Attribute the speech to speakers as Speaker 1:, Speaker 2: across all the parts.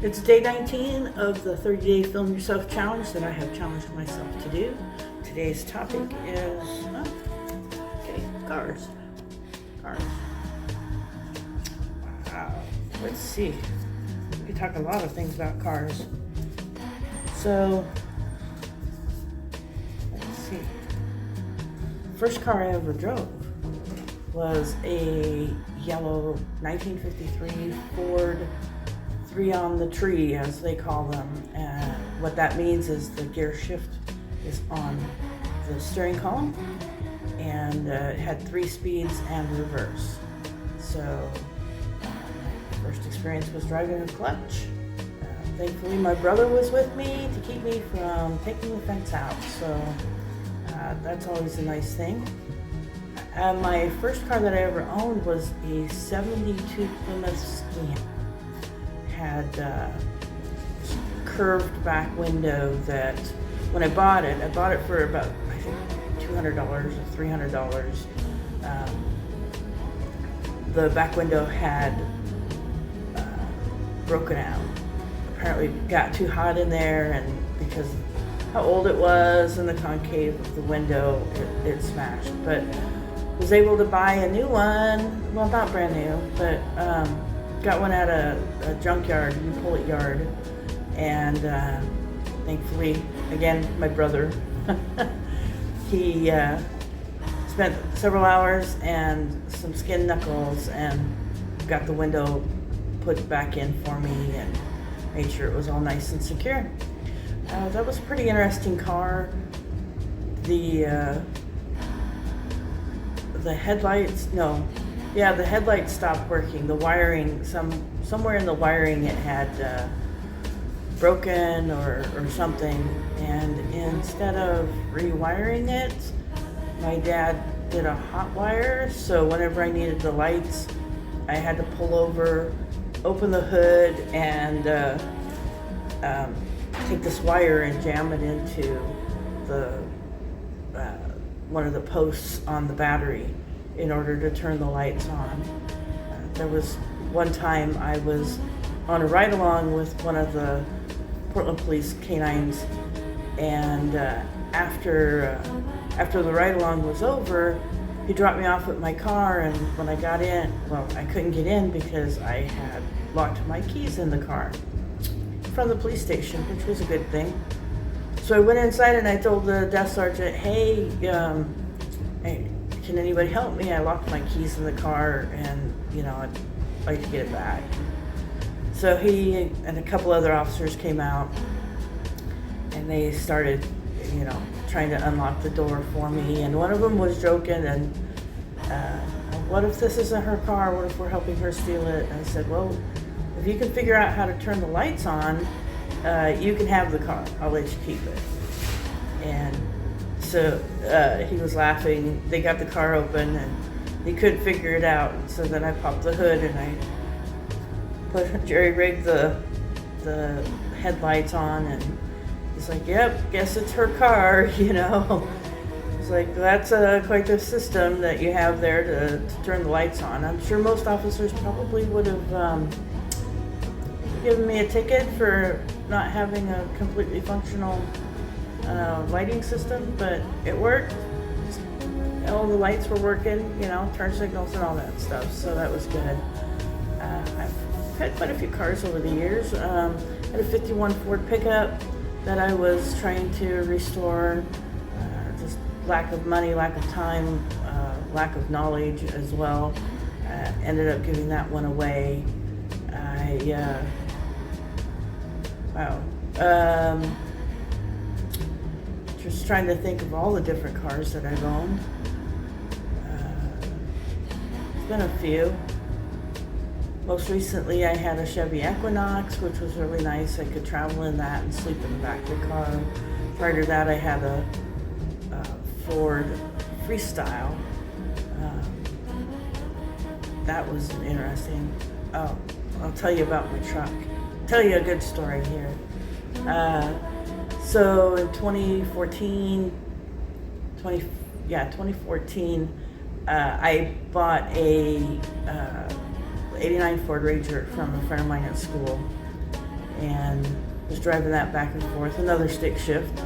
Speaker 1: It's day 19 of the 30-day Film Yourself challenge that I have challenged myself to do. Today's topic is, cars. Cars. Wow. Let's see. We could talk a lot of things about cars. So, let's see. First car I ever drove was a yellow 1953 Ford 3 on the tree, as they call them. What that means is the gear shift is on the steering column, and it had 3 speeds and reverse. So my first experience was driving a clutch. Thankfully my brother was with me to keep me from taking the fence out, so that's always a nice thing. My first car that I ever owned was a 72 Plymouth Scamp. Had curved back window that when I bought it for about, I think, $200 or $300. The back window had broken out. Apparently got too hot in there, and because how old it was and the concave of the window, it smashed. But was able to buy a new one, well, not brand new, but got one at a junkyard, pull-it yard, and thankfully, again, my brother, he spent several hours and some skin knuckles and got the window put back in for me and made sure it was all nice and secure. That was a pretty interesting car. The headlights, the headlights stopped working. The wiring, somewhere in the wiring it had broken or something, and instead of rewiring it, my dad did a hot wire, so whenever I needed the lights, I had to pull over, open the hood, and take this wire and jam it into the one of the posts on the battery in order to turn the lights on. There was one time I was on a ride-along with one of the Portland Police canines, and after the ride-along was over, he dropped me off at my car, and when I got in, I couldn't get in because I had locked my keys in the car from the police station, which was a good thing. So I went inside and I told the desk sergeant, hey, can anybody help me? I locked my keys in the car, and I'd like to get it back. So he and a couple other officers came out, and they started, trying to unlock the door for me. And one of them was joking, and what if this isn't her car? What if we're helping her steal it? And I said, well, if you can figure out how to turn the lights on, you can have the car. I'll let you keep it. And so he was laughing. They got the car open, and he couldn't figure it out. So then I popped the hood and I jerry-rigged the headlights on, and he's like, yep, guess it's her car, It's like, that's quite the system that you have there to turn the lights on. I'm sure most officers probably would have given me a ticket for not having a completely functional lighting system, but it worked. All the lights were working, turn signals and all that stuff, so that was good. I've had quite a few cars over the years. I had a 51 Ford pickup that I was trying to restore. Just lack of money, lack of time, lack of knowledge as well. Ended up giving that one away. Just trying to think of all the different cars that I've owned. It's been a few. Most recently I had a Chevy Equinox, which was really nice. I could travel in that and sleep in the back of the car. Prior to that I had a Ford Freestyle. That was interesting. Oh, I'll tell you about my truck. Tell you a good story here. So in 2014, I bought a 89 Ford Ranger from a friend of mine at school, and was driving that back and forth, another stick shift.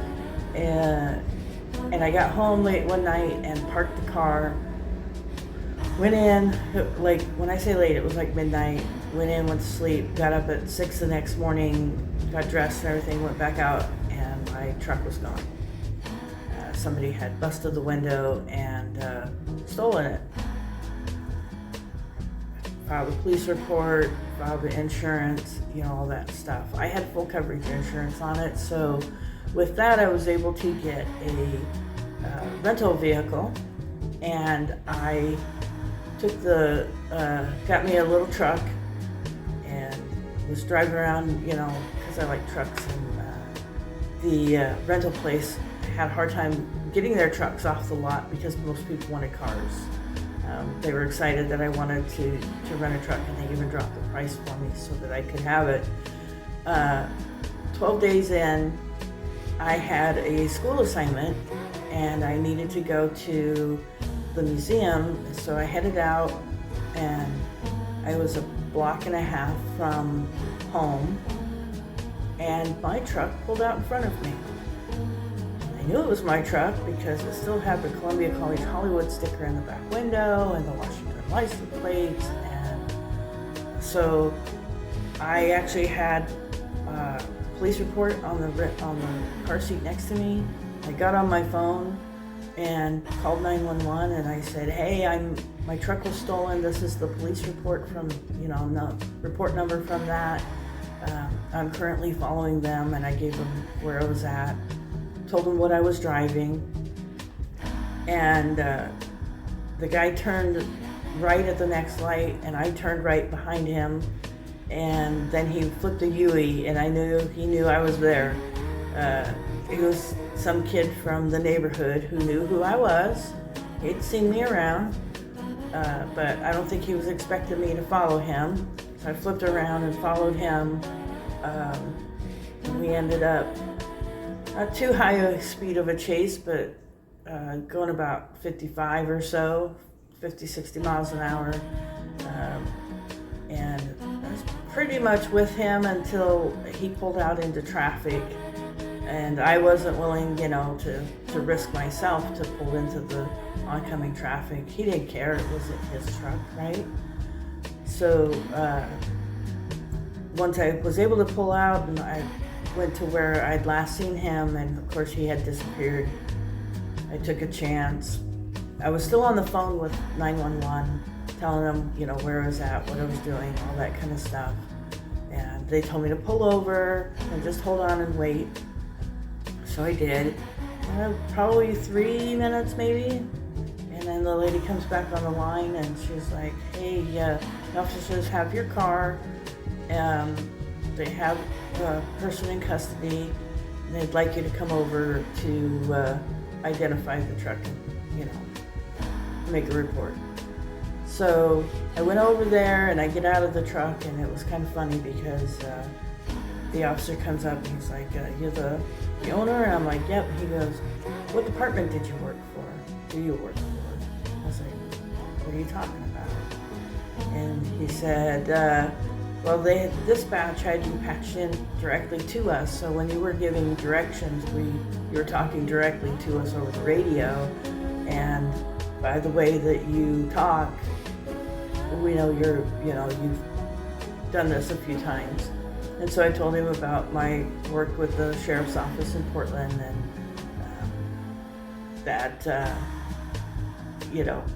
Speaker 1: And I got home late one night and parked the car, went in, like when I say late, it was like midnight, went in, went to sleep, got up at 6 the next morning, got dressed and everything, went back out, and my truck was gone. Somebody had busted the window and stolen it. Filed a police report, filed the insurance, all that stuff. I had full coverage insurance on it, so with that I was able to get a rental vehicle, and I took got me a little truck and was driving around, because I like trucks, and the rental place had a hard time getting their trucks off the lot because most people wanted cars. They were excited that I wanted to rent a truck, and they even dropped the price for me so that I could have it. 12 days in, I had a school assignment and I needed to go to the museum, so I headed out, and I was a block and a half from home, and my truck pulled out in front of me. I knew it was my truck because it still had the Columbia College Hollywood sticker in the back window and the Washington license plates, and so I actually had a police report on the car seat next to me. I got on my phone and called 911, and I said, "Hey, my truck was stolen. This is the police report from, the report number from that. I'm currently following them," and I gave them where I was at. Told him what I was driving, and the guy turned right at the next light, and I turned right behind him, and then he flipped a U-turn, and I knew he knew I was there. He was some kid from the neighborhood who knew who I was. He'd seen me around, but I don't think he was expecting me to follow him, so I flipped around and followed him, and we ended up not too high a speed of a chase, but going about 55 or so, 50, 60 miles an hour. And I was pretty much with him until he pulled out into traffic. And I wasn't willing, to risk myself to pull into the oncoming traffic. He didn't care, it wasn't his truck, right? So once I was able to pull out, and I went to where I'd last seen him, and of course he had disappeared. I took a chance. I was still on the phone with 911, telling them, where I was at, what I was doing, all that kind of stuff. And they told me to pull over and just hold on and wait. So I did. Probably 3 minutes maybe. And then the lady comes back on the line, and she's like, "Hey, the officers have your car. They have a person in custody, and they'd like you to come over to identify the truck and, make a report." So I went over there, and I get out of the truck, and it was kind of funny because the officer comes up and he's like, "You're the owner?" And I'm like, "Yep." He goes, "What department did you work for? Do you work for?" I was like, "What are you talking about?" And he said, "Well, dispatch had you patched in directly to us, so when you were giving directions, you were talking directly to us over the radio, and by the way that you talk, we know you've done this a few times." And so I told him about my work with the sheriff's office in Portland, and that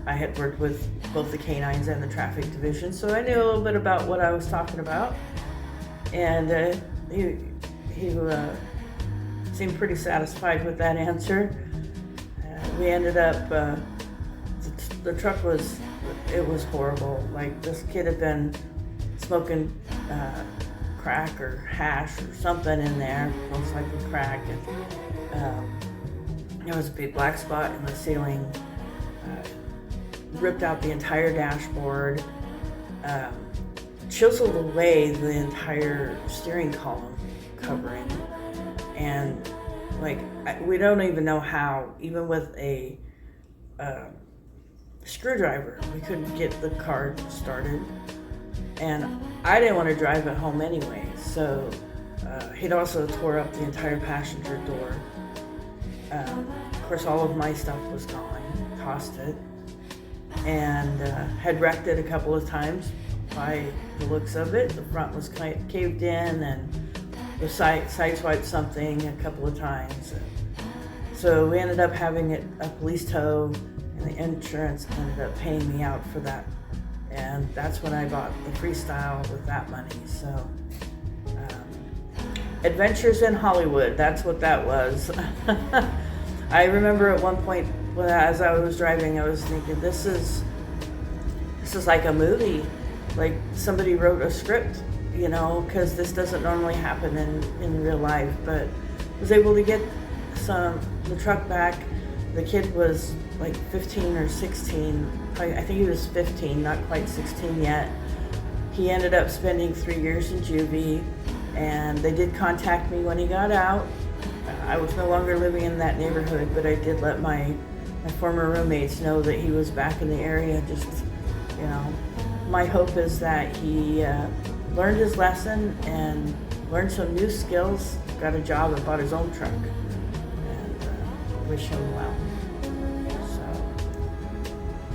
Speaker 1: I had worked with both the canines and the traffic division, so I knew a little bit about what I was talking about. And he seemed pretty satisfied with that answer. We ended up, the truck was horrible. Like, this kid had been smoking crack or hash or something in there, most likely crack, and there was a big black spot in the ceiling. Ripped out the entire dashboard, chiseled away the entire steering column covering, and we don't even know how, even with a screwdriver, we couldn't get the car started, and I didn't want to drive it home anyway, so He'd also tore up the entire passenger door. Of course, all of my stuff was gone, tossed it, and had wrecked it a couple of times by the looks of it. The front was caved in, and the sideswiped something a couple of times. So we ended up having it a police tow, and the insurance ended up paying me out for that. And that's when I bought the Freestyle with that money. So Adventures in Hollywood, that's what that was. I remember at one point, as I was driving, I was thinking, this is like a movie. Like somebody wrote a script, because this doesn't normally happen in real life. But I was able to get the truck back. The kid was like 15 or 16. I think he was 15, not quite 16 yet. He ended up spending 3 years in juvie, and they did contact me when he got out. I was no longer living in that neighborhood, but I did let my former roommates know that he was back in the area. Just, my hope is that he learned his lesson and learned some new skills, got a job, and bought his own truck. And wish him well.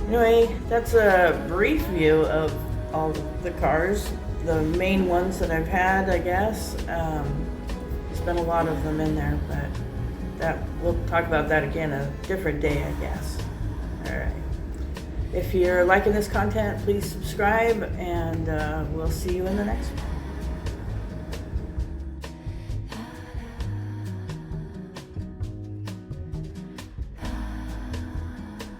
Speaker 1: Anyway, that's a brief view of all the cars, the main ones that I've had, I guess. There's been a lot of them in there, but we'll talk about that again a different day, I guess. All right. If you're liking this content, please subscribe, and we'll see you in the next one.